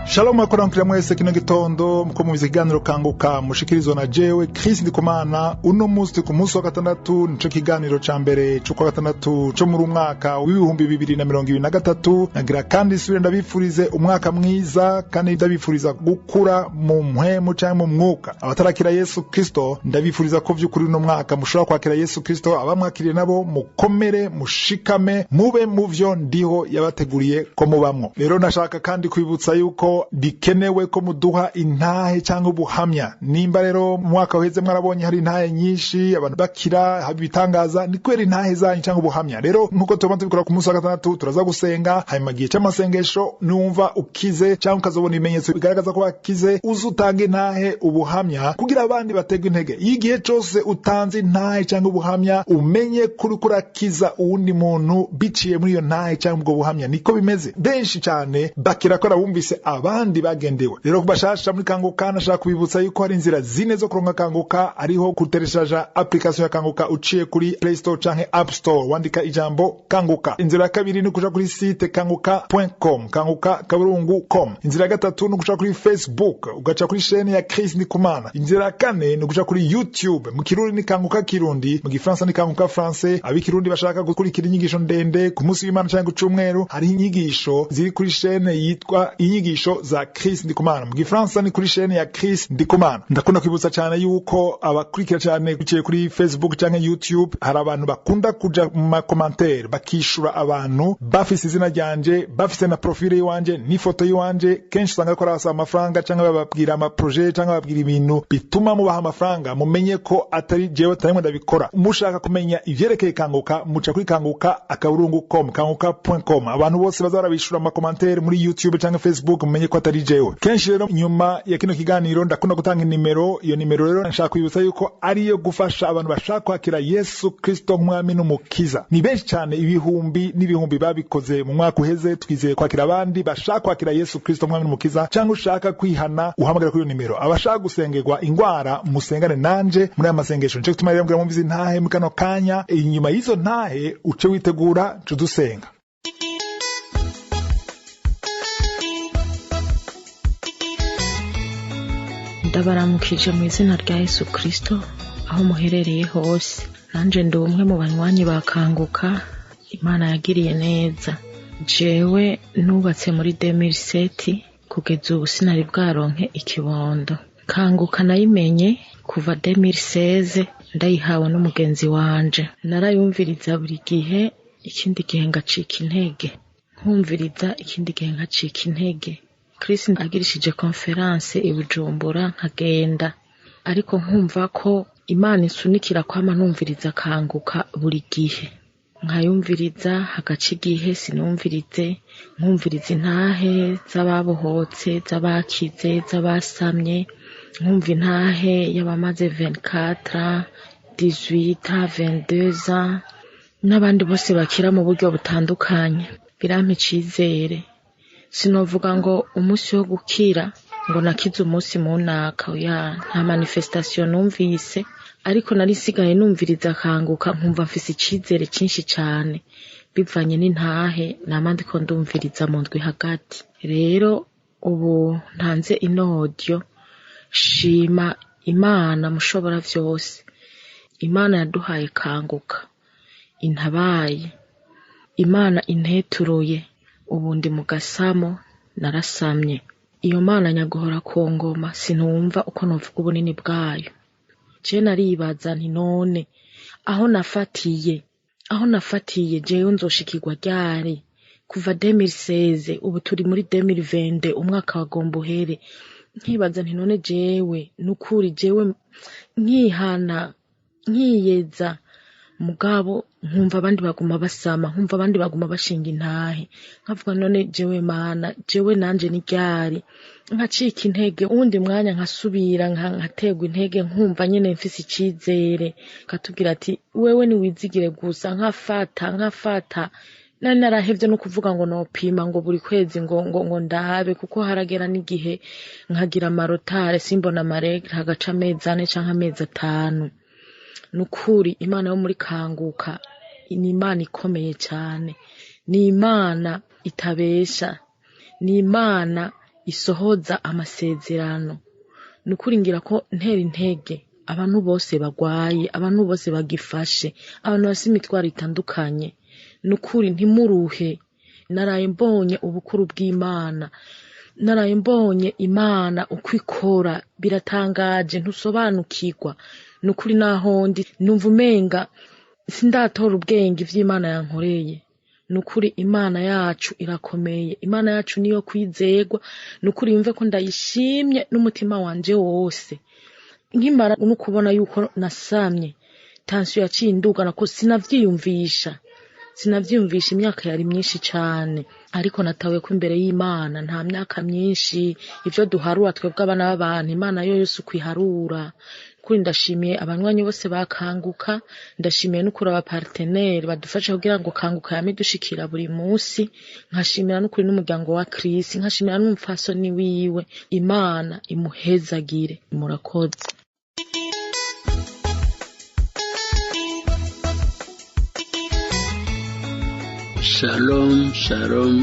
Shalom akorankira mwese kino gitondo muko mu biganiro kanguka mushikirizwa na jewe Chris Ndikumana. Uno munsi ku munsi wa gatandatu nico kiganiro ca mbere cyo kwa gatandatu cyo muri umwaka w'ibihumbi 2023. Nagira kandi subire ndabifurize umwaka mwiza kandi ndabifuriza gukura mu mpwemu cyangwa mu mwuka. Abatarakira Yesu Kristo ndabifuriza ko vy'ukuri no mwaka mushobora kwakira Yesu Kristo, abamwakiriye nabo mukomere mushikame mube muvyo ndiho yabateguriye ko mubamwo. Rero nashaka kandi kwibutsa yuko bikenewe ko muduha intahe cyangwa ubuhamya. Nimba rero mwaka uheze mwarabonye hari intahe nyinshi abantu bakira habitangaza, ni kwera intahe zanyu cyangwa ubuhamya. Rero nkuko tubanze bikora ku munsi wa gatandatu turaza gusenga, hanyuma gihe cy'amasengesho numva ukize cyangwa ukazobona ibimenyetso bigaragaza ko wakize, uzutanga intahe ubuhamya kugira abandi bategwe intege. Igihe cyose utanze intahe cyangwa ubuhamya umenye kuri kurakiza uwundi muntu biciye muri iyo ntahe cyangwa ubwo buhamya. Niko bimeze, benshi cyane bakira ko bumvise abandi bagendewe. Rero kubashasha muri kanguka nashaka kubibutsa yuko hari inzira zine zo kuronka kanguka. Ariho kutereshaja application ya kanguka uciye kuri Play Store canke App Store wandika ijambo kanguka. Inzira ya kabiri ni kuja kuri site kanguka.com, kanguka.com. Inzira ya gatatu ni kuja kuri Facebook ugaca kuri chaîne ya Chris Ndikumana. Inzira ya kane ni kuja kuri YouTube, mu Kirundi ni kanguka Kirundi, mu Gifaransa ni kanguka Français. Abikirundi bashaka gukurikira inyigisho ndende ku munsi w'Imana cyangwa cy'umweru, hari inyigisho ziri kuri chaîne yitwa inyigisho za Chris Ndikumana. Mu Gifaransa ni kuri chaîne ya Chris Ndikumana. Ndakunda kwibutsa cyane yuko abakurikira cyane kuciye kuri Facebook cyangwa YouTube hari abantu bakunda kuja mu ma commentaire bakishura abantu bafise izina ryanje, bafise na profile yiwanje n'ifoto yiwanje. Kenshi usanga ko arasa amafaranga cyangwa bababwira ama projet cyangwa bababwira ibintu bituma mubaha amafaranga. Mumenye ko atari jewe tarimwe ndabikora. Mushaka kumenya ivyerekeye kanguka muca kuri kanguka.com, kanguka.com. Abantu bose bazarabishura ama commentaire muri YouTube cyangwa Facebook mumenye ko atari jewe. Kenshi rero nyuma ya kino kiganiro ndakunda gutanga nimero. Iyo nimero rero nshaka kwibutsa yuko ariyo gufasha abantu bashaka kwakira Yesu Kristo nk'umwami n'umukiza. Ni benshi cyane, ibihumbi n'ibihumbi babikoze mu mwaka uheze. Twizeye kwakira abandi bashaka kwakira Yesu Kristo nk'umwami n'umukiza. Cyangwa ushaka kwihana uhamagara kuri iyo nimero. Abashaka gusengerwa ingwara musengane nanje muri aya masengesho. Nje gutuma rero mbwira mumvize intahe mu kano kanya. Inyuma y'izo ntahe uce witegura tudusenga. Ndabaramukije mu izina rya Yesu Kristo aho muherereye hose. Nanje ndi umwe mu banywanyi bakanguka Imana yagiriye neza. Jewe nubatse muri 2007 kugeza ubu sinari bwaronke ikibondo. Kanguka nayimenye kuva 2016 ndayihawe n'umugenzi wanje. Narayumviriza buri gihe, ikindi gihe ngacika intege, nkumviriza ikindi gihe ngacika intege. Chris agirishije conference i Bujumbura nkagenda, ariko nkumva ko Imana insunikira kwama numviriza kanguka buri gihe. Nkayumviriza hagaca igihe sinumvirize, nkumviriza intahe z'ababohotse, z'abakize, z'abasamye, nkumva intahe y'abamaze 24, 18, 22 n'abandi bose bakira mu buryo butandukanye. Birampa icizere. Sinovuga ngo umunsi wo gukira ngo nakize umunsi munaka, nta manifestation numvise, ariko nari sigaye numviriza kanguka nkumva mfise icizere cyinshi cyane bivanye n'intahe namandi ko ndumviriza mu ndwi hagati. Rero ubu ntanze inodyo, shima Imana mushobora vyose. Imana yaduhaye kanguka, intabaye, Imana inteturuye. Ubu ndi mu gasamo narasamye. Iyo Mana nyaguhora ku ngoma sinumva uko novuga ubunini bwayo. Je naribaza nti none aho nafatiye jewe nzoshikirwa ryari? Kuva 2016 ubu turi muri 2020, umwaka wagomba uhere. Nkibaza nti none jewe nukuri jewe nkihana nkiyeza, mugabo nkumva abandi baguma basama, nkumva abandi baguma bashinga intahe. Nkavuga none jewe Mana, jewe nanje ni ryari? Nkacika intege, uwundi mwanya nkasubira nkategwa intege, nkumva nyene mfise icizere. Katubwira ati wewe ni wizigire gusa. Nkafata nari narahevye no kuvuga ngo nopima ngo buri kwezi ngo ndabe, kuko haragera n'igihe nkagira amarotare simbona amaregre hagaca amezi 4 canke amezi 5. Nukuri Imana yo muri kanguka ni Imana ikomeye cyane, ni Imana itabesha, ni Imana isohoza amasezerano. Nukuri ngira ko ntera intege abantu bose bagwaye, abantu bose bagifashe, abantu bafite imitwaro itandukanye. Nukuri ntimuruhe. Naraye mbonye ubukuru bw'Imana, naraye mbonye Imana uko ikora, biratangaje ntusobanukirwa. Nukuri naho ndi numva umenga sindatora ubwenge ivy'Imana yankoreye. Nukuri Imana yacu irakomeye, Imana yacu niyo kwizegwa. Nukuri yumve ko ndayishimye n'umutima wanje wose. Nkimara no kubona yuko nasamye, tension yaciye indugana ko sinavyiyumvisha imyaka yari myinshi cane, ariko natawe ko imbere y'Imana nta myaka myinshi. Ivyo duharura twebwe abana b'abantu, Imana yo yose ukwiharura. Kuri ndashimiye abanywanyi bose bakanguka, ndashimiye n'ukuri aba partenaire badufasha kugira ngo kanguka yame dushikira buri munsi. Nkashimira n'ukuri n'umuryango wa Chris, nkashimira n'umupfasoni wiwe. Imana imuhezagire. Murakoze. Shalom, shalom,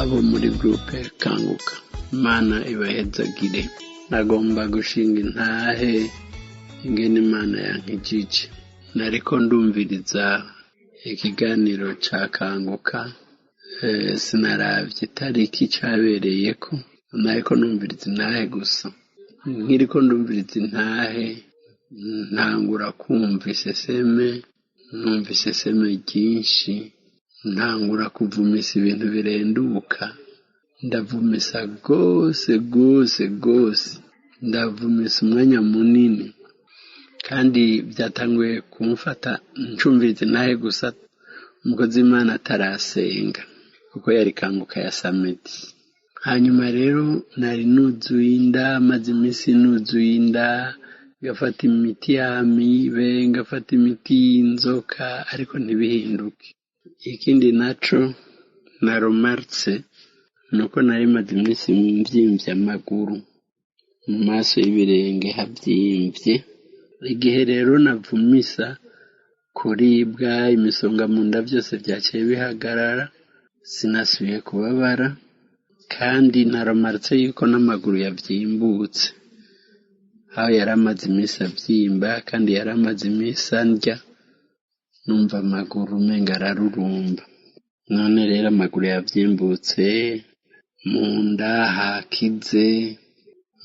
abo muri groupe Kanguka. Imana ibahezagire. Nagomba gushinga intahe ingene Imana yankijije. Nariko ndumviriza ikiganiro ca Kanguka, sinaravye itariki cabereyeko, nariko ndumviriza intahe gusa. Nkiriko ndumviriza intahe, ntangura kumva iseseme, numva iseseme ryinshi, ntangura kuvumisa ibintu birenduka. Ndavumisa gose, ndavumisa umwanya munini, kandi byatanguye kumfata ncumviriza nahe gusa umukozi Imana atarasenga, kuko yari Kanguka ya Samedi. Hanyuma rero nari nuzuye inda, maze iminsi nuzuye inda, ngafata imiti y'amibe, ngafata imiti y'inzoka, ariko ntibihinduke. Ikindi naco naromarse nuko nari maze iminsi mvyimvye amaguru, mu maso y'ibirenge havyimvye. Igihe rero navumisa, kuribwa, imisonga mu nda byose vyaciye bihagarara, sinasubiye kubabara, kandi naromarse yuko n'amaguru yavyimbutse. Aho yaramaze iminsi avyimba, kandi yaramaze iminsi andya, numva amaguru umenga ararurumba. None rero amaguru yavyimbutse, mu nda hakize.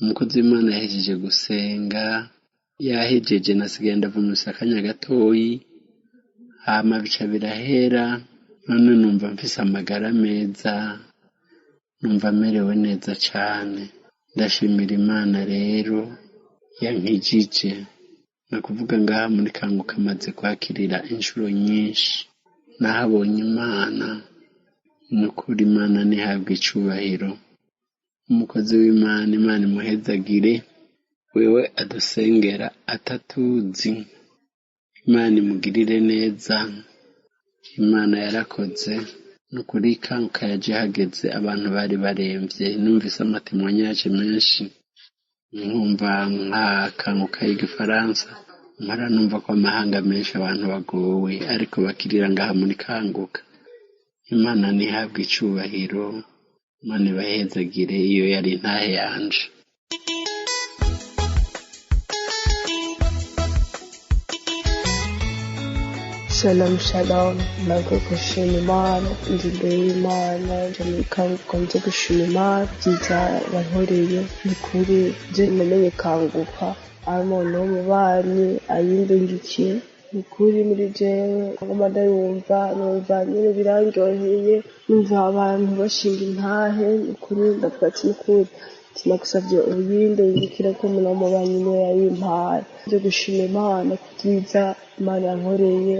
Umukozi w'Imana yahejeje gusenga, yahejeje nasigaye ndavumisa akanya gatoyi, hama bica birahera. None numva mfise amagara meza, numva merewe neza cane. Ndashimira Imana rero yankijije. Nakuvuga ngaha muri Kanguka amaze kwakirira inshuro nyinshi, nahabonye Imana. Nukuri Imana nihabwe icubahiro. Umukozi w'Imana, Imana imuhezagire. Wewe adusengera atatuzi, Imana imugirire neza. Imana yarakoze. Nukuri Kanguka yaje hageze abantu bari baremvye. Numvise amatemonyage menshi, nkumva nka Kanguka y'igifaransa, mara numva ko amahanga menshi abantu bagowe, ariko bakirira ngaha muri Kanguka. Imana nihabwe icubahiro, Imana ibahezagire. Iyo yari intahe yanje. Shalom, shalom. Ntabwo gushima Imana, ndi imbere y'Imana, nje muri Kanguka nje gushima Imana byiza yankoreye. Ni kuri nje namenye Kanguka ari umuntu w'umubanyi ayindungikiye. Ni kuri muri jewe ngoma ndayumva, numva nyine birangyoheye, numva abantu bashinga intahe. Ni kuri ndavuga ati ni kuri sinagusavye ubuyinde yindikira ko umuntu w'umubanyi niwe yayimpaye. Nje gushima Imana byiza Imana yankoreye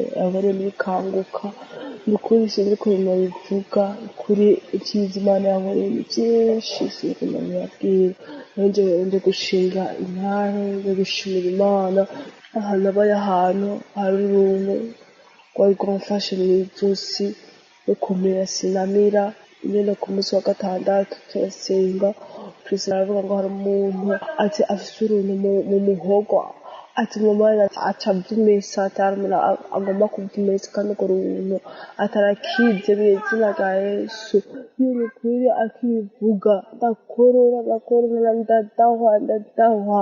muri Kanguka. Ni kuri sinzi ko bivuga, kuri icyiza Imana yankoreye ni byinshi sinzi nabwira. Nje gushinga intahe, nje gushimira Imana. Ahantu abaye ahantu hari uruntu rwari rwamfashe mw'ijosi rukomera sinamira. Nyine ku munsi wa gatandatu turasenga, Kristo aravuga ngo hari umuntu ati afise uruntu mu muhogo ati umwana atavumesa ataramira agomba kuvumesa kandi ko runtu atarakize bizina ga Yesu y'ukuri akivuga ndakorora ndadahwa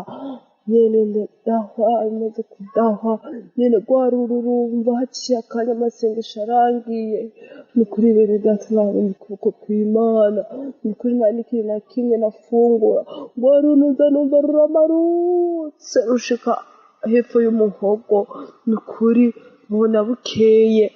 nyene ndahwa amaze kudaha nyene gwarurumva haciye akanya amasengesho arangiye ni kuri bene data n'abandi kuko kw'Imana ni kuri nta n'ikintu na kimwe nafungura gwarunuza numva ruramarutse rushika hepfo y'umuhogo ni kuri bona bukeye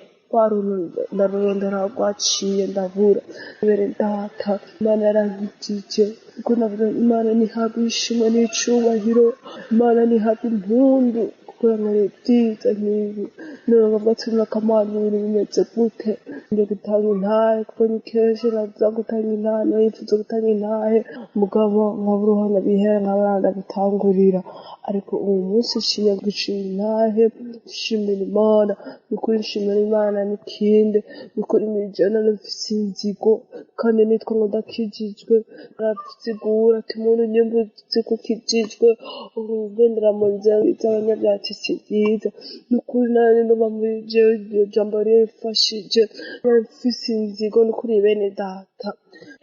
narurondera rwaciye ndabura bene data Imana yarankijije kuko navuga Imana ntihabwa ishimwe n'icubahiro Imana ntihabwa impundu kuko yankoreye byiza nk'ibi none ngavuga ati nakamana ibintu bimeze gute ngiye gutanga intahe kuko ni kenshi naza gutanga intahe nifuza gutanga intahe mugabo nkabura uruhana bihera nkabura ndabitangurira ariko uwo munsi nshiye gushima intahe nshimira Imana ni ukuri nshimira Imana n'ikindi ni ukuri mwijana n'ufise inzigo kandi nitwa ngo ndakijijwe narasigura ati muntu nyumvise ko ukijijwe ugendera mu nzira z'abanyabyaha si byiza ni ukuri nari ndoba muri jewe iryo jambo rimfashije narafise inzigo ni ukuri bene data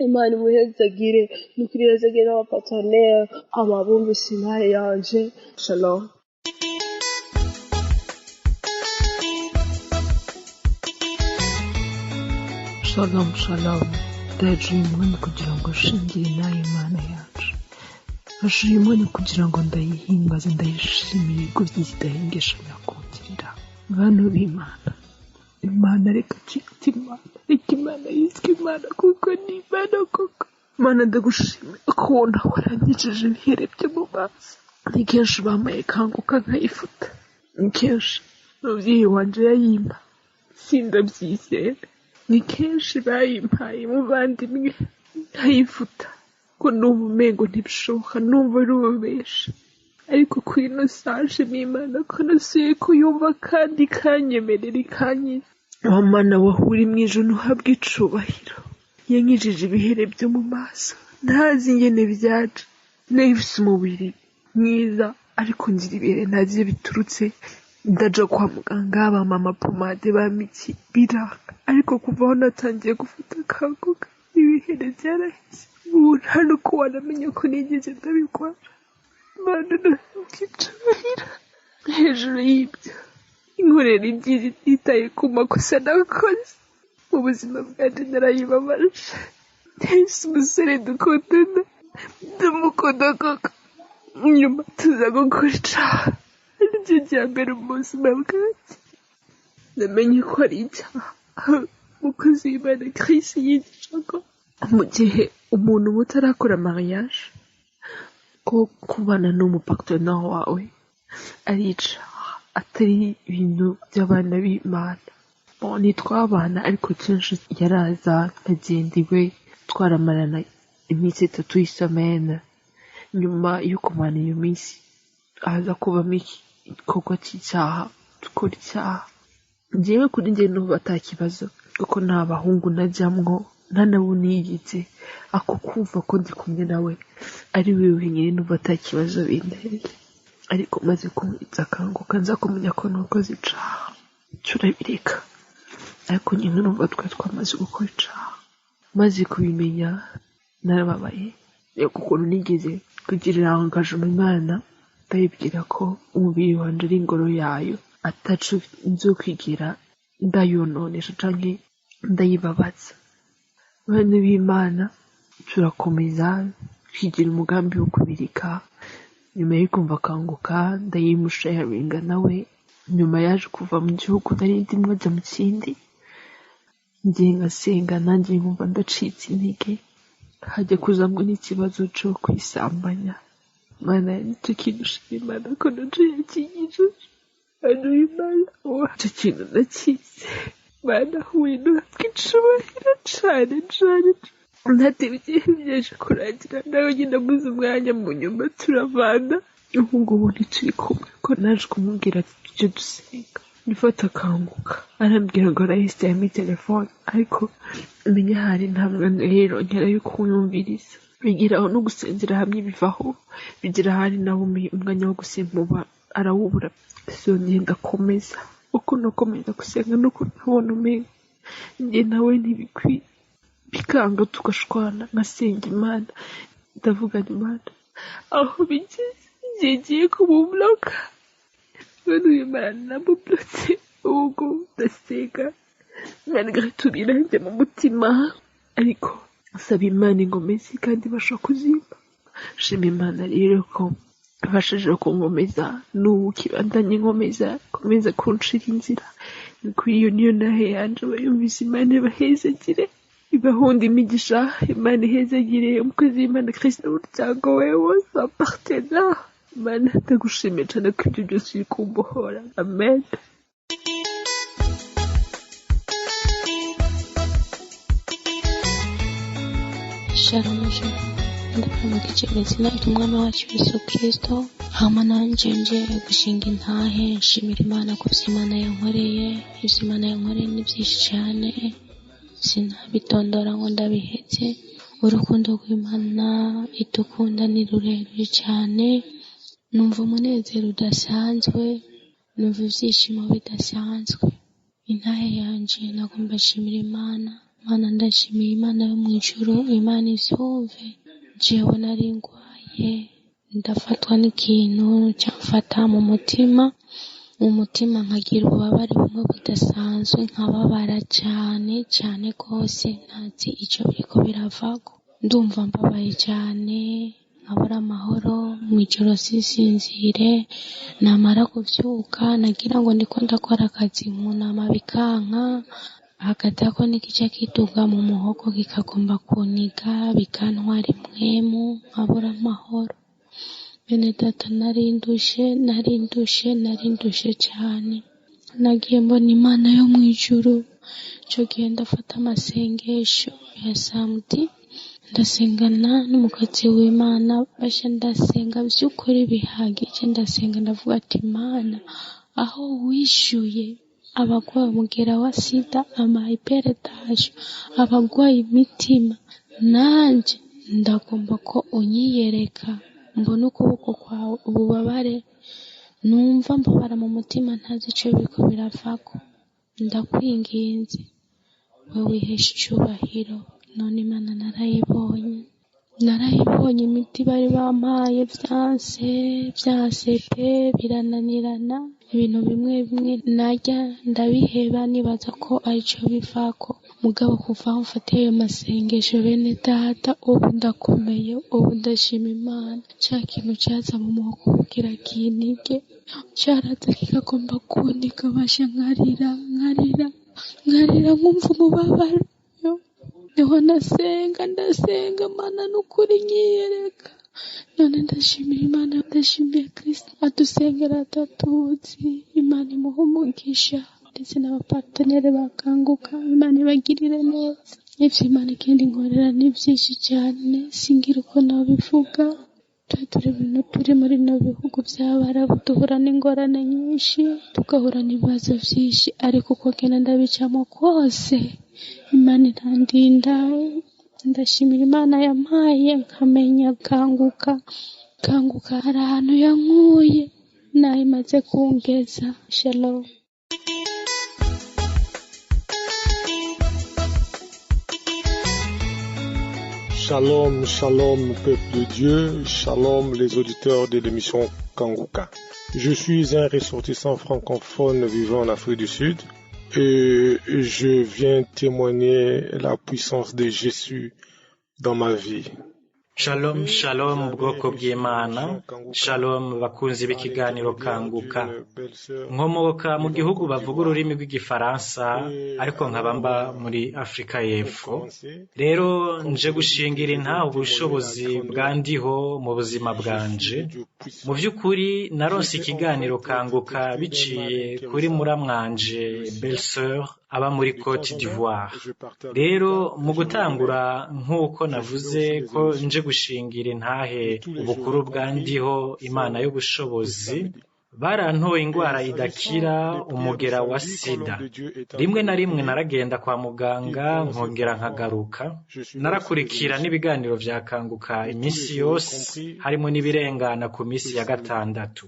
Imana imuhezagire ni ukuri ihezagire n'abapatanere ababumvise intahe yanje shalom. Shalom shalom ndaje uyu mwanya kugira ngo nshingire nayo Imana yacu aje uyu mwanya kugira ngo ndayihimbaze ndayishimire ko byizidahengesha yakongirira bantu b'Imana Imana reka cyitwa Imana reka Imana yitwa Imana kuko ni Imana koko Imana ndagushimira kubona warangije ibihere byo mu maso ni kenshi bamaye kanguka nkayifuta ni kenshi umubyeyi wanje yayimpa sindabyizera ni kenshi bayimpaye mu bandimwe nkayifuta ko numva umengo ntibishoboka numva ari ububesha ariko kuri ino saje n'Imana ko nasuye kuyumva kandi kanyemerera ikanyiza wa Mana wahuri mu ijuru uhabwe icubahiro yankijije ibihere byo mu maso ntazi ingene byaje nahise umubiri mwiza ariko ngira ibihere ntazi iyo biturutse ndaja kwa muganga bamama pomade bamiki biranga ariko kuva aho natangiye gufata kanguka ibihere byarahise ubu nta nuko wanamenya ko nigeze ndabikora Mana nakicubahira hejuru y'ibyo inkorera ibyiza ititaye ku makosa nakoze mu buzima bwanjye narayibabaje ntese umusore dukundana ndamukunda koko nyuma tuza gukora icaha aribyo bya mbere mu buzima bwanjye namenye ko ari icyaha umukozi w'Imana Chris yigisha ko mu gihe umuntu mutarakora mariage ko kubana n'umupartenaire wawe ari icaha atari ibintu by'abana b'Imana ntitwabana ariko kenshi yaraza agenda iwe twaramarana iminsi 3 y'isomene nyuma yo kumara iyo minsi aza kubamo igikorwa cy'icyaha dukora icyaha njyewe kuri njye n'ubu atakibazo kuko nta bahungu najyamwo nta nabo niyigize ako kumva ko ndi kumwe nawe ari wewe nyine n'ubu atakibazo binteye ariko maze kumwitsa akanguka nza kumenya ko nakoze icaha turabireka ariko nyine n'ubu twamaze gukora icaha maze kubimenya narababaye kuko ukuntu nigeze kugirira engagement Imana ndayibwira ko umubiri wanje ari ingoro yayo atacu nzokwigira ndayononesha canke ndayibabaza bane b'Imana turakomeza twigira umugambi wo kubirika nyuma yo kumva kanguka ndayimusharinga nawe nyuma yaje kuva mu gihugu nari ndimwe ajya mu kindi ngiye ngasenga nanjye nkumva ndacitse intege hajya kuzamwa n'ikibazo cyo kwisambanya Mana nicyo kintu ushima Imana ko naco yakigije bantu b'Imana icyo kintu nakize Mana wino twicubahira cane ntatebye byaje kurangira nawe nyine amuze umwanya mu nyuma turavana ubu ngubu ntituri kumwe ko naje kumubwira ati tujye dusenga nifata akanguka arambwira ngo arahise yampa telefone ariko menya hari ntabwo rero nkera yo kumwumviriza bigiraho no gusengera hamwe bivaho bigira hari naho umwanya wo gusimbuba arawubura siyongeye ndakomeza uko nakomeza gusenga nuko ntabona umenga njye nawe ntibikwiye bikanga tugashwana nkasenga Imana ndavuga Imana aho bigeze ngiye kumubloka none uyu Imana namublotse ubwo ndasenga malgré tout biranjye mu mutima ariko nsaba Imana ingomezi kandi basha kuzimba shima Imana rero ko bashije kunkomeza n'ubu kibandanye nkomeza komeza kunshira inzira kuri iyo niyo nahe yanje bayumvise Imana bahezagire ibahunda imigisha Imana ihezagire umukozi w'Imana Kristo n'umuryango we wose apartena Imana ndagushimiye cyane ko ibyo byose uri kumbohora amen. Shalom ndakuramuka mu izina ry'umwami wacu Yesu Kristo hama nanje nje gushinga intahe nshimira Imana ko Imana yankoreye ivyo Imana yankoreye ni byinshi cyane sinabitondora ngo ndabihetse urukundo rw'Imana idukunda ni rurerure cyane numva umunezero udasanzwe numva ibyishimo bidasanzwe intahe yanje nagomba nshimira Imana ndashimiye Imana yo mu ijuru Imana ivyumve jewe nari ngwaye ndafatwa n'ikintu cyamfata mu mutima nkagira ububabare bumwe budasanzwe nkababara cyane rwose ntazi icyo biriko biravako ndumva mbabaye cyane nkabura amahoro mw'ijoro sinsinzire namara kuvyuka nagira ngo ndiko ndakora akazi nkunama bikanka hakatako nikica kiduga mu muhogo kikagomba kuniga bikantwara impwemu nkabura amahoro bene data narindushe cyane nagiye mbona Imana yo mu ijuru cyo gihe ndafata amasengesho ya samedi ndasengana n'umukozi w'Imana basha ndasenga by'ukuri bihagije ndasenga ndavuga ati Imana aho wishyuye abagwaye umugera wa sida amahypertension abagwaye imitima nanje ndagomba ko unyiyereka mbona ukuboko kwawe ububabare numva mbabara mu mutima ntazi icyo biriko biravako ndakwinginze we wihesha icyubahiro none Imana narayibonye imiti bari bampaye byanse pe birananirana ibintu bimwe najya ndabiheba nibaza ko aricyo bivako mugabo kuva aho mfatiye ayo masengesho bene data ubu ndakomeye ubu ndashima Imana cya kintu cyaza mu muhogo kugira kinige cyaraza kikagomba kunika basha nkarira nkumva umubabaro niho ndasenga Mana n'ukuri nyiyereka none ndashimira Imana ndashimiye Kristo adusengera atatuzi Imana imuha umugisha ndetse n'abapartenere bakanguka Imana ibagirire neza ivyo Imana ikindi nkorera ni byinshi cyane singira uko nabivuga turi muri no bihugu by'Abarabu duhura n'ingorane nyinshi tugahura n'ibibazo byinshi ariko uko genda ndabicamo kose Imana irandinda ndashimira Imana yampaye nkamenya kanguka hari ahantu yankuye naho imaze kungeza. Shalom. Shalom peuple de Dieu, shalom les auditeurs de l'émission Kanguka. Je suis un ressortissant francophone vivant en Afrique du Sud et je viens témoigner la puissance de Jésus dans ma vie. Shalom bwoko bw'Imana, shalom bakunzi b'ikiganiro Kanguka. Nkomoka mu gihugu bavuga ururimi rw'igifaransa ariko nkabamba muri Afrika y'Epfo. Rero nje gushingira intaho ubushobozi bwandiho mu buzima bwanje. Mu by'ukuri naronse ikiganiro Kanguka biciye kuri muramwanje Belle-Sœur aba muri Côte d'Ivoire. Rero mu gutangura nk'uko navuze ko nje gushingira intahe ubukuru bwandiho Imana y'ubushobozi, barantoye ingwara idakira umugera wa sida. Rimwe na rimwe naragenda kwa muganga nkongera nkagaruka, narakurikira n'ibiganiro vya Kanguka iminsi yose harimo n'ibirengana ku minsi ya gatandatu.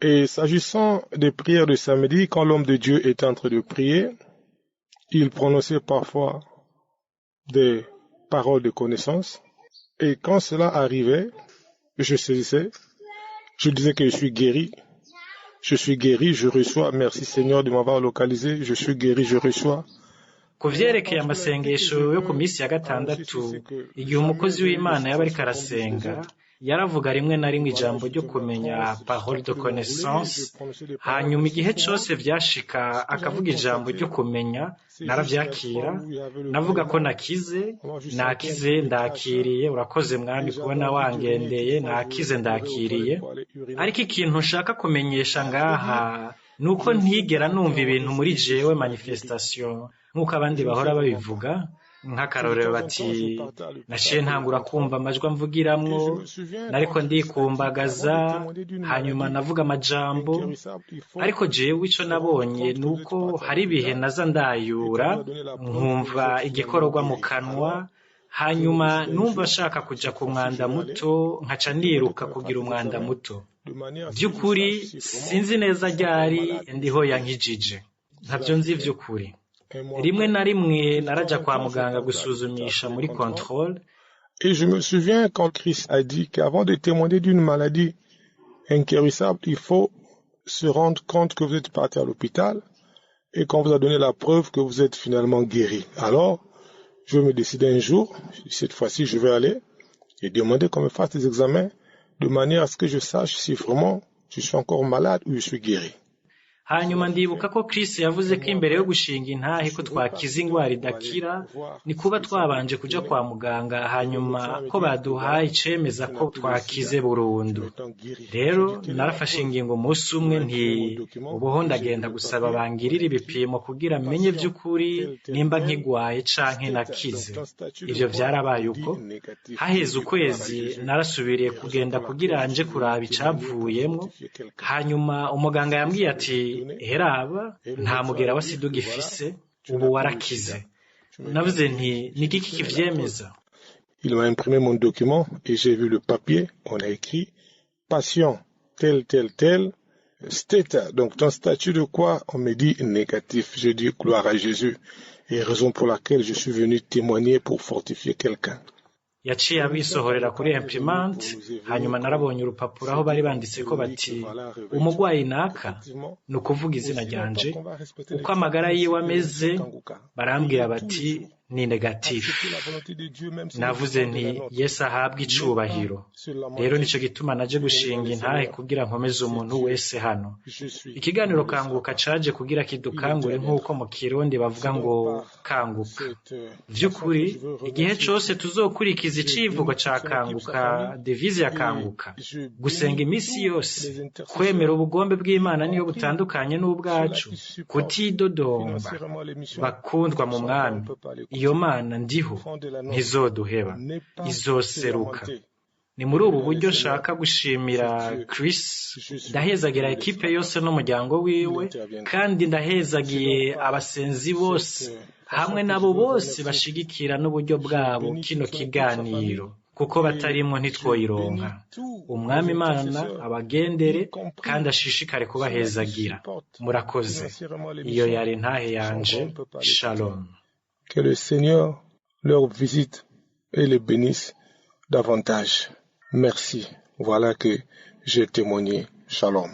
Et s'agissant des prières de samedi, quand l'homme de Dieu était en train de prier, il prononçait parfois des paroles de connaissance. Et quand cela arrivait, je saisissais, je disais que je suis guéri, je reçois, merci Seigneur de m'avoir localisé, je suis guéri, je reçois. ku vyerekeye amasengesho yo ku minsi ya gatandatu igihe umukozi w'Imana yaba ariko arasenga yaravuga rimwe na rimwe ijambo ryo kumenya parole de connaissance hanyuma igihe cyose vyashika akavuga ijambo ryo kumenya naravyakira navuga ko nakize ndakiriye urakoze mwami kubona wangendeye nakize ndakiriye ariko ikintu nshaka kumenyesha ngaha nuko ntigera numva ibintu muri jewe manifestation nk'uko abandi bahora babivuga nk'akarorero bati naciye ntangura kumva amajwi amvugiramwo nariko ndikumbagaza hanyuma navuga amajambo ariko jewe ico nabonye nuko hari ibihe naza ndayura nkumva igikororwa mu kanwa hanyuma numva nshaka kuja ku mwanda muto nkaca niruka kugira umwanda muto vy'ukuri sinzi neza ryari ndiho yankijije ntavyo nzi vy'ukuri rimwe na rimwe naraja kwa muganga gusuzumisha muri contrôle. Et je me souviens quand Christ a dit qu'avant de témoigner d'une maladie inguérissable, il faut se rendre compte que vous êtes parti à l'hôpital et qu'on vous a donné la preuve que vous êtes finalement guéri. Alors, je vais me décider un jour, cette fois-ci je vais aller et demander qu'on me fasse des examens de manière à ce que je sache si vraiment je suis encore malade ou je suis guéri. hanyuma ndibuka ko Kristo yavuze ko imbere yo gushinga intahe ko twakiza ingwara idakira ni kuba twabanje kuja kwa muganga hanyuma ko baduhaye icemeza ko twakize burundu rero narafashe ingingo umunsi umwe nti ubuho ndagenda gusaba bangirira ibipimo kugira menye vy'ukuri nimba nkigwaye canke nakize ivyo vyarabaye uko haheze ukwezi narasubiriye kugenda kugira anje kuraba icavuyemwo hanyuma umuganga yambwiye ati heraba nta mugera wa sida ugifise ubu warakize navuze nti nigiki kivyemeza. Il m'a imprimé mon document et j'ai vu le papier, on a écrit patient tel state, donc ton statut de quoi? On me dit négatif. Je dis gloire à Jésus et raison pour laquelle je suis venu témoigner pour fortifier quelqu'un. yaciye abisohorera kuri imprimante hanyuma narabonye urupapuro aho bari banditse ko bati umugwayi naka no kuvuga izina ryanje uko amagara yiwe ameze barambwira bati ni negative. Navuze nti Yesu ahabwa icubahiro rero nico gituma naje gushinga intahe kugira nkomeze umuntu wese hano. Ikiganiro kanguka caje kugira kidukangure nk'uko mu Kirundi bavuga ngo kanguka. Vy'ukuri igihe cose tuzokurikiza icivugo ca kanguka, devise ya kanguka, gusenga imisi yose, kwemera ubugombe bw'Imana niyo butandukanye n'ubwacu, kutidodomba, bakundwa mu mwami. Iyo Mana ndiho ntizoduheba, izoseruka. Ni muri ubu buryo nshaka gushimira Chris, ndahezagira ekipe yose n'umuryango wiwe, kandi ndahezagiye abasenzi bose hamwe nabo bose bashigikira n'uburyo bwabo kino kiganiro, kuko batarimwo ntitwoyironka. Umwami Imana abagendere kandi ashishikare kubahezagira. Murakoze. Iyo yari ntahe yanje. Shalom. Que le Seigneur leur visite et les bénisse davantage. Merci. Voilà que j'ai témoigné. Shalom.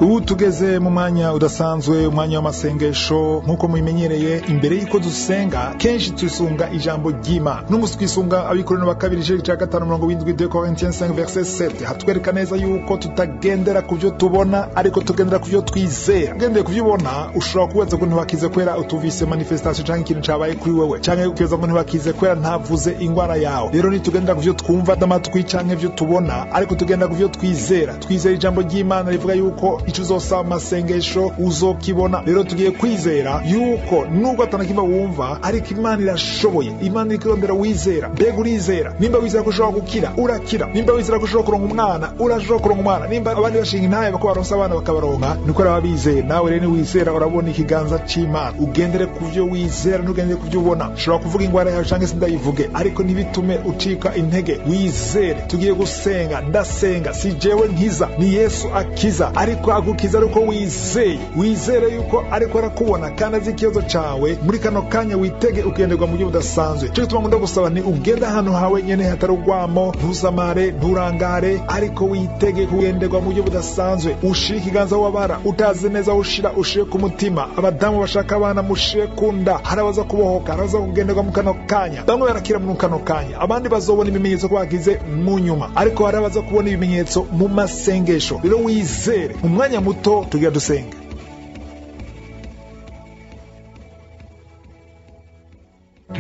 Ubu tugeze mu mwanya udasanzwe, umwanya w'amasengesho. Nk'uko mubimenyereye, imbere y'uko dusenga kenshi twisunga ijambo ry'Imana. N'umunsi twisunga Abikorino ba kabiri igice ca 5:7 Corinthiens 5 verset 7 hatwereka neza yuko tutagendera ku byo tubona, ariko tugendera ku byo twizera. Ugendeye ku byo ubona ushobora kubaza ngo ntibakize kwera utuvise manifestation canke ikintu cabaye kuri wewe, canke ukibaza ngo ntibakize kwera ntavuze ingwara yawe. Rero nitugendera ku byo twumva n'amatwi canke byo tubona, ariko tugenda ku byo twizera. Twizera ijambo ry'Imana rivuga yuko icyo uzosaba amasengesho uzokibona. Rero tugiye kwizera yuko nubwo atanakimba wumva, ariko Imana irashoboye. Imana ikirondera wizera. Mbega urizera? Nimba wizera ko ushobora gukira, urakira. Nimba wizera ko ushobora kuronka umwana, urashobora kuronka umwana. Nimba abandi bashinga intaye bako baronsa abana bakabaronka, niko raba bizeye. Nawe rero wizera, urabona ikiganza c'Imana. Ugendere kuvyo wizera, nugendere kuvyo ubona. Ushobora kuvuga ingwara yawe canke sindayivuge, ariko ntibitume ucika intege. Wizere. Tugiye gusenga. Ndasenga si jewe nkiza, ni Yesu akiza, ariko agukiza ariko wizeye. Wizere yuko ariko arakubona kandi azi ikibazo cawe. Muri kano kanya witege ugenderwa mu buryo budasanzwe. Cyo gituma ngunda gusaba ni ugenda ahantu hawe nyene hatari ugwamo, ntuzamare, nturangare, ariko witege kugenderwa mu buryo budasanzwe. Ushire ikiganza wabara, utazi neza ushira, ushire ku mutima. Abadamu bashaka abana mushire kunda, harabaza kubohoka, harabaza kugenderwa mu kano kanya. Bamwe barakira mu kano kanya, abandi bazobona ibimenyetso ko bagize mu nyuma, ariko harabaza kubona ibimenyetso mu masengesho. Rero wizere. Mu mwanya muto tugira dusenga.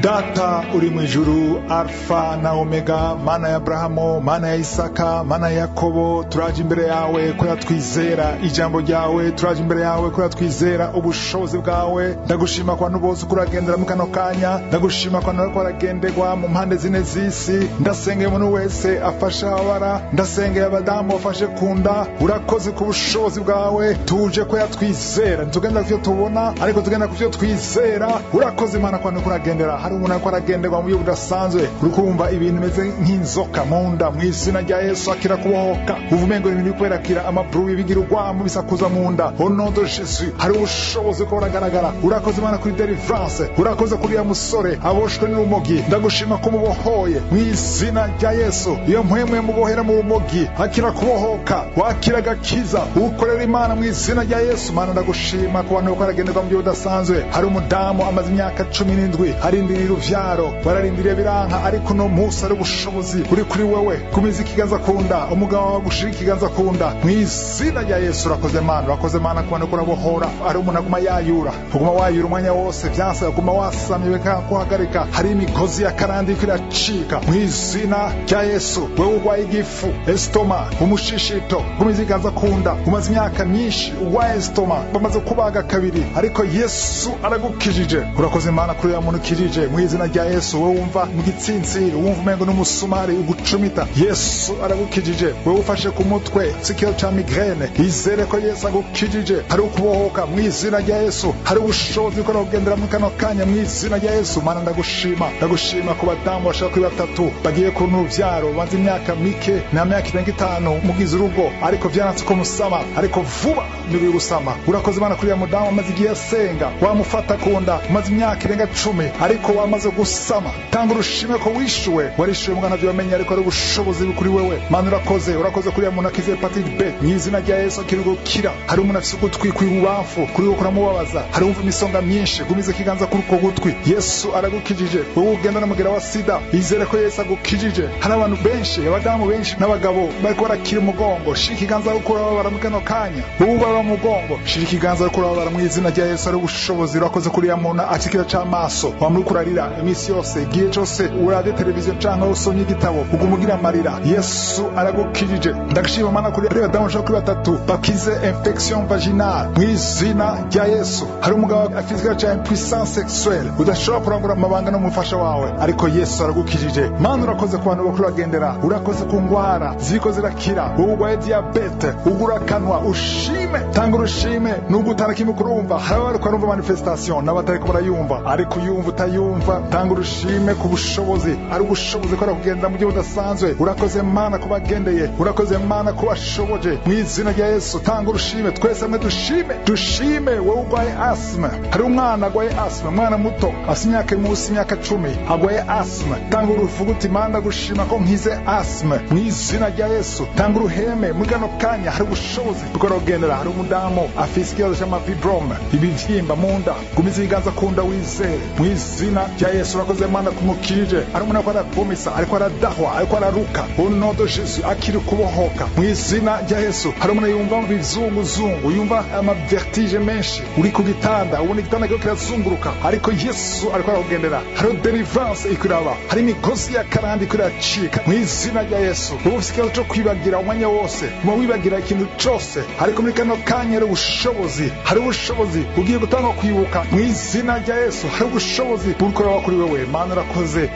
Data uri mu ijuru, Alfa na Omega, Mana ya Abrahamu, Mana ya Isaka, Mana ya Yakobo, turaje imbere yawe ko twizera ijambo ryawe, turaje imbere yawe ko twizera ubushobozi bwawe. Ndagushima kwa bose kuragendera mu kano kanya, ndagushima kwa nako aragenderwa mu mpande zine z'isi. Ndasengeye umuntu wese afasha abara, ndasengeye abadamu bafashe kunda. Urakoze ku bushobozi bwawe, tuje ko twizera. Ntugenda kuvyo tubona, ariko tugenda kuvyo twizera. Urakoze Imana kwa nako uragendera. Hari umuntu ariko aragenderwa mu buryo budasanzwe, uri kumva ibintu bimeze nk'inzoka mu nda. Mu izina rya Yesu akira kubohoka. Uvumengo ibintu bikwerakira, amaburu bigira urwamo bisakuza mu nda. Au nom de Jésus, hari ubushobozi ko buragaragara. Urakoze Imana kuri deliverance, urakoze kuri ya musore aboshwe n'urumogi. Ndagushima ko mubohoye mu izina rya Yesu. Iyo mpwemwe mubohera mu rumogi akira kubohoka, wakira agakiza. Ukorera Imana mu izina rya Yesu. Mana ndagushima ko abantu baragenderwa mu buryo budasanzwe. Hari umudamu amaze imyaka 17 hari uruvyaro, bararindiriye biranka, ariko no musa ari ubushobozi uri kuri wewe. Kumiza ikiganza kunda, umugabo wawe gushira ikiganza kunda mu izina rya Yesu. Urakoze Mana, urakoze Mana kubana ko urabohora. Ari umuntu aguma yayura, uguma wayura umwanya wose, vyanse aguma wasamye beka kuhagarika. Hari imigozi ya karandi kiracika mu izina rya Yesu. Wewe urwaye igifu, estoma, umushishito, kumiza ikiganza kunda, umaze imyaka myinshi urwaye estoma, bamaze kubaga kabiri, ariko Yesu aragukijije. Urakoze Mana kuri ya muntu kirije mu izina rya Yesu. Wewe wumva mu gitsintsiri, wumva umengo n'umusumari ugucumita, Yesu aragukijije. Wewe ufashe ku mutwe sikiro cha migraine, izere ko Yesu agukijije. Hari ukubohoka mu izina rya Yesu. Hari ubushobozi ko kugendera mu kano kanya mu izina rya Yesu. Mana ndagushima ku badamu bashaka kuri batatu bagiye ku n'uruvyaro, banze imyaka mike na myaka 5 mugize urugo, ariko vyanatse ko musama, ariko vuba nibi gusama. Urakoze Mana kuri ya mudamu amaze igihe asenga, wamufata kunda, maze imyaka 10 ariko wamaze gusama. Tanga urushime ko wishuwe, warishuwe mwana byamenye, ariko ari ubushobozi kuri wewe. Mana urakoze kuri ya muntu akize hepatite B mu izina rya Yesu akirugo kira. Hari umuntu afite ugutwi kw'ubamfu kuri wo kuramubabaza, hari umva imisonga myinshi, gumize kiganza kuri uko gutwi. Yesu aragukijije. Wowe ugenda n'umugera wa sida, izere ko Yesu agukijije. Hari abantu benshi, abadamu benshi n'abagabo bariko barakira umugongo, shira ikiganza ukura babara mu kano kanya. Wowe ubara mu mugongo, shira ikiganza ukura babara mu izina rya Yesu. Ari ubushobozi. Urakoze kuri ya muntu akikira c'amaso, wamuri kurarira imisi yose, igihe cyose urade televiziyo canke usomye igitabo ugumugira amarira. Yesu aragukijije. Ndagashima Mana kuri abadamu bashaka kuri batatu bakize infection vaginale mu izina rya Yesu. Hari umugabo afite cya impuissance sexuelle, udashobora kurangura amabanga n'umufasha wawe, ariko Yesu aragukijije. Mana urakoze ku bantu bakuru bagendera, urakoze ku ngwara ziko zirakira. Wowe urwaye diabete, ugura kanwa, ushime, tanga urushime. Nubwo utarakimwe kurumva, hari abari kurumva manifestation n'abatari ko barayumva, ariko uyumva utayumva, tanga urushime ku bushobozi. Ari ubushobozi ko kugenda mu gihe udasanzwe. Urakoze Mana kubagendeye, urakoze Mana kubashoboje mu izina rya Yesu. Tanga urushime, twese mwe dushime. Wowe urwaye asthma, hari umwana agwaye asthma, umwana muto afite imyaka munsi imyaka 10 agwaye asthma. Tanga uruvuguti Mana gushima ko nkize asthma mu izina rya Yesu. Tanga uruheme muri kano kanya, hari ubushobozi bwo kugendera. Hari umudamu afite ikibazo cy'amafibrome, ibivyimba mu nda, gumiza ibiganza kunda wizere mu izina rya Yesu urakoze Mana kumukirije ari umuntu akora bomisa ariko aradahwa ariko araruka au nom de Jésus akiri kubohoka mu izina rya Yesu hari umuntu yumva bizunguzungu yumva ama vertige menshi uri ku gitanda ubona igitanda cyo kirazunguruka ariko Yesu ariko arakugendera hari deliverance ikuraba hari imigozi ya karandi kuracika mu izina rya Yesu ubufike cyo kwibagira umwanya wose mu wibagira ikintu cyose ariko muri kano kanyere ubushobozi hari ubushobozi ugiye gutanga kwibuka mu izina rya Yesu hari ubushobozi bukora kuri wewe Mana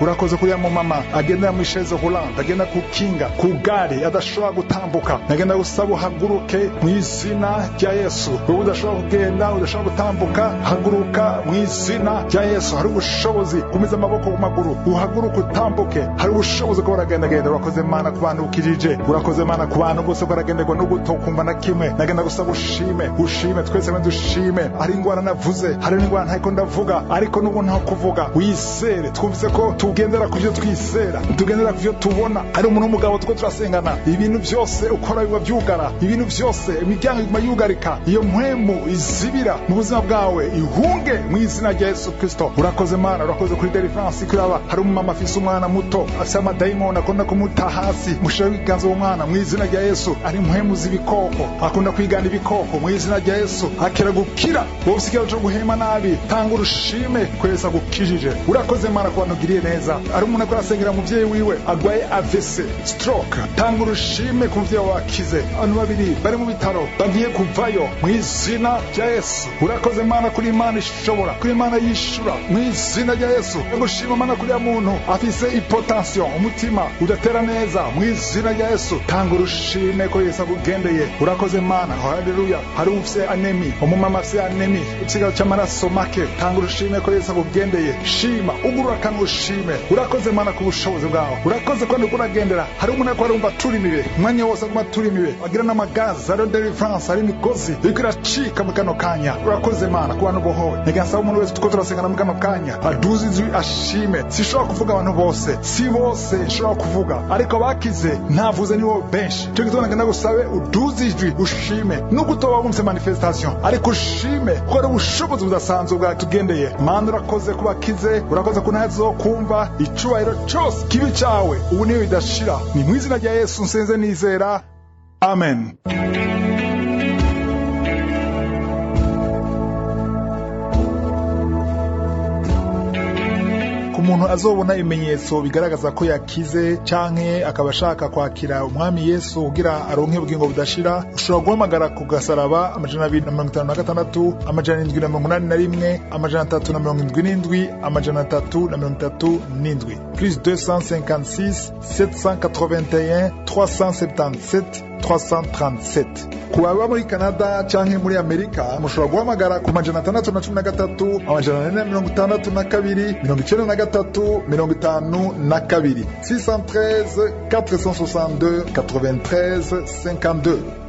urakoze kuri ya mama agenda mu ishezo Holland agenda ku kinga ku gari adashobora gutambuka nagenda gusaba uhaguruke mu izina rya Yesu wowe udashobora kugenda udashobora gutambuka haguruka mu izina rya Yesu hari ubushobozi kumiza amaboko ku maguru uhaguruka utambuke hari ubushobozi ko baragenda urakoze Mana ku bantu ukirije urakoze Mana ku bantu bose baragenderwa no gutokumva na kimwe nagenda gusaba ushime twese dushime hari ingwara navuze hari ingwara ntako ndavuga ariko nubu nta kuvuga wisere twumvise ko tugendera kuvyo twisera tugendera kuvyo tubona ari umuntu w'umugabo tuko turasengana ibintu byose ukora biba byugara ibintu byose imiryango iguma yugarika iyo mpwemu izibira mu buzima bwawe ihunge mu izina rya Yesu Kristo urakoze Mana urakoze kuri deliverance kuraba hari umumama afise umwana muto afise amadayimoni akunda kumuta hasi mushira ibiganza w'umwana mu izina rya Yesu ari mpwemu z'ibikoko akunda kwigana ibikoko mu izina rya Yesu akira gukira wowe usigaye cyo guhema nabi tanga urushime kwesa gukijije urakoze Mana ku bantu ugiriye neza ari umuntu akora asengera muvyeyi wiwe agwaye AVC stroke tanga urushime ku muvyeyi wakize abantu babiri bari mu bitaro bagiye kuvayo mu izina rya Yesu urakoze Mana kuri Imana ishobora kuri Imana yishura mu izina rya Yesu ngushima Mana kuri ya muntu afise hypotension umutima udatera neza mu izina rya Yesu tanga urushime ko Yesu agugendeye urakoze Mana haleluya hari ufise anemi umumama afise anemi ikigaho cy'amaraso make tanga urushime ko Yesu agugendeye shima ugurura kandi ushime urakoze Mana ku bushobozi bwawe urakoze ko ndikuragendera hari umuntu akora umva turimibe umwanya wose aguma turimibe agira n'amagaza ari deliverance ari imigozi ikiracika mu kano kanya urakoze Mana ku bantu bohowe ntigasaba umuntu wese tuko turasengana mu kano kanya aduzi izwi ashime sishobora kuvuga abantu bose si bose nshobora kuvuga ariko bakize ntavuze niwo benshi cyo gitona ngenda gusabe uduzi izwi ushime nuko utoba wumvise manifestation ariko ushime ko ari ubushobozi budasanzwe bwatugendeye Mana urakoze kubakize urakoze kunazo kumva icubahiro cyose kibi cyawe ubu niyo bidashira ni mu izina rya Yesu nsenze nizera amen. Umuntu azobona ibimenyetso bigaragaza ko yakize canke akaba ashaka kwakira umwami Yesu kugira aronke ubugingo budashira ushobora guhamagara ku gasaraba 256 781 377 337 plus 256 781 377 337. Kuba muri Canada canke muri Amerika mushobora guhamagara ku 613 462 93 613 462 93 52